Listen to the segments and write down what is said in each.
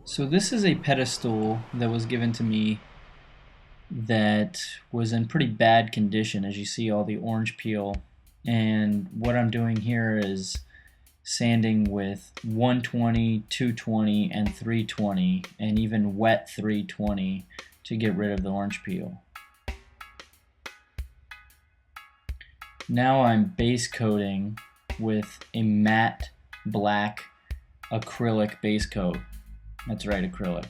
So this is a pedestal that was given to me that was in pretty bad condition, as you see all the orange peel. And what I'm doing here is sanding with 120, 220, and 320, and even wet 320 to get rid of the orange peel. Now I'm base coating with a matte black acrylic base coat. That's right, acrylic.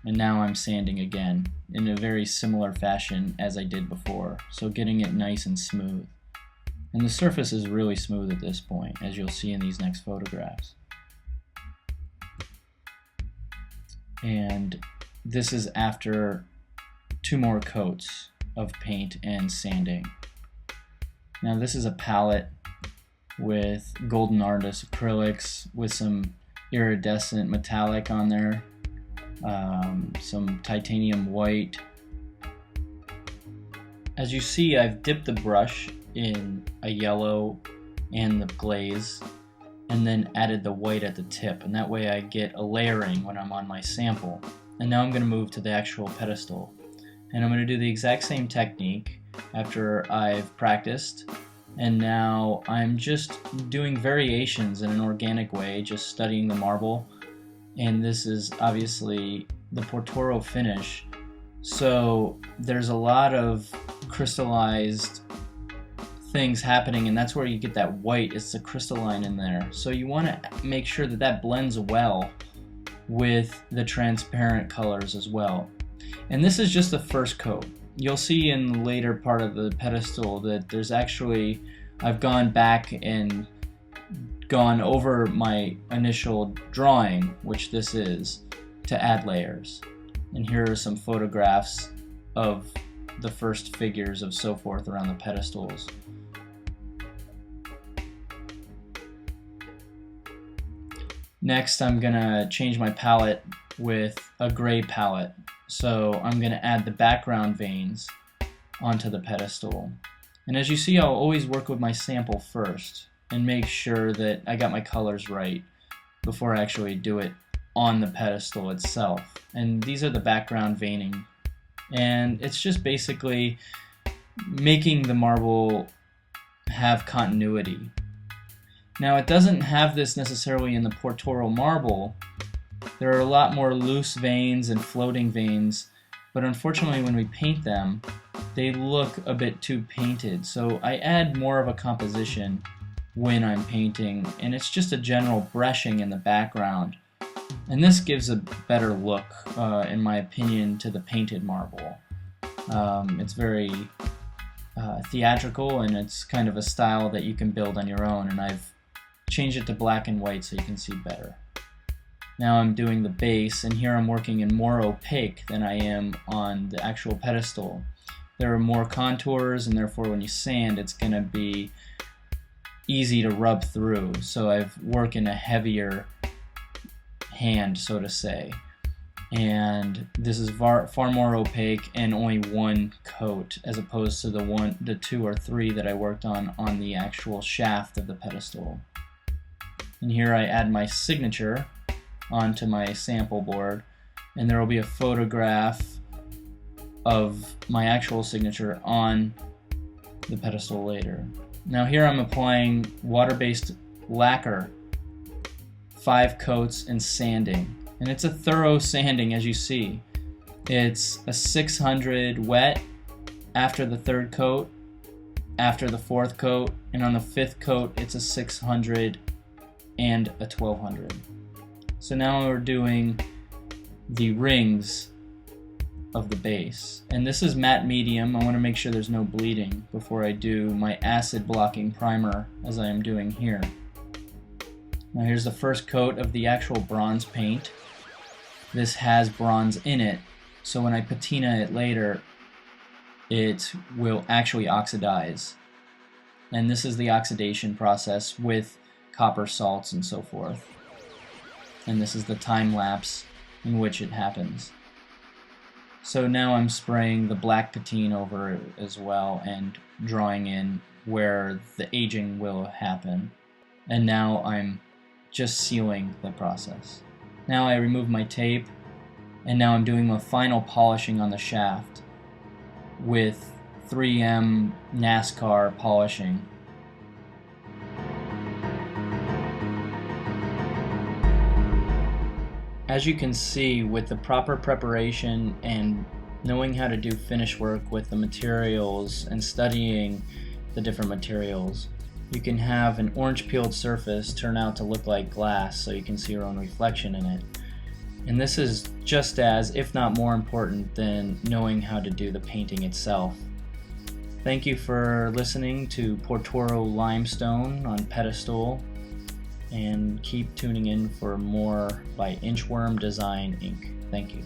And now I'm sanding again in a very similar fashion as I did before, so getting it nice and smooth. And the surface is really smooth at this point, as you'll see in these next photographs. And this is after 2 more coats of paint and sanding. Now this is a palette with Golden Artist acrylics with some iridescent metallic on there, some titanium white. As you see, I've dipped the brush in a yellow and the glaze, and then added the white at the tip, and that way I get a layering when I'm on my sample. And now I'm going to move to the actual pedestal, and I'm going to do the exact same technique after I've practiced. And now I'm just doing variations in an organic way, just studying the marble. And this is obviously the Portoro finish, so there's a lot of crystallized things happening, and that's where you get that white. It's the crystalline in there, so you want to make sure that that blends well with the transparent colors as well. And this is just the first coat. You'll see in the later part of the pedestal that there's actually, I've gone back and gone over my initial drawing, which this is, to add layers. And here are some photographs of the first figures of so forth around the pedestals. Next, I'm gonna change my palette with a gray palette. So I'm gonna add the background veins onto the pedestal. And as you see, I'll always work with my sample first and make sure that I got my colors right before I actually do it on the pedestal itself. And these are the background veining. And it's just basically making the marble have continuity. Now, it doesn't have this necessarily in the Portoro marble. There are a lot more loose veins and floating veins, but unfortunately when we paint them, they look a bit too painted. So I add more of a composition when I'm painting, and it's just a general brushing in the background. And this gives a better look, in my opinion, to the painted marble. It's very theatrical, and it's kind of a style that you can build on your own, and I've changed it to black and white so you can see better. Now I'm doing the base, and here I'm working in more opaque than I am on the actual pedestal. There are more contours, and therefore when you sand, it's going to be easy to rub through. So I've worked in a heavier hand, so to say. And this is far more opaque and only 1 coat, as opposed to the 2 or 3 that I worked on the actual shaft of the pedestal. And here I add my signature onto my sample board, and there will be a photograph of my actual signature on the pedestal later. Now here I'm applying water-based lacquer, 5 coats, and sanding. And it's a thorough sanding, as you see. It's a 600 wet after the 3rd coat, after the 4th coat, and on the 5th coat it's a 600 and a 1200. So now we're doing the rings of the base. And this is matte medium. I want to make sure there's no bleeding before I do my acid blocking primer, as I am doing here. Now here's the first coat of the actual bronze paint. This has bronze in it, so when I patina it later, it will actually oxidize. And this is the oxidation process with copper salts and so forth. And this is the time lapse in which it happens. So now I'm spraying the black patine over it as well and drawing in where the aging will happen. and now I'm just sealing the process. Now I remove my tape, and now I'm doing the final polishing on the shaft with 3M NASCAR polishing. As you can see, with the proper preparation and knowing how to do finish work with the materials and studying the different materials, you can have an orange peeled surface turn out to look like glass so you can see your own reflection in it. And this is just as, if not more important than knowing how to do the painting itself. Thank you for listening to Portoro Limestone on Pedestal, and keep tuning in for more by Inchworm Design Inc. Thank you.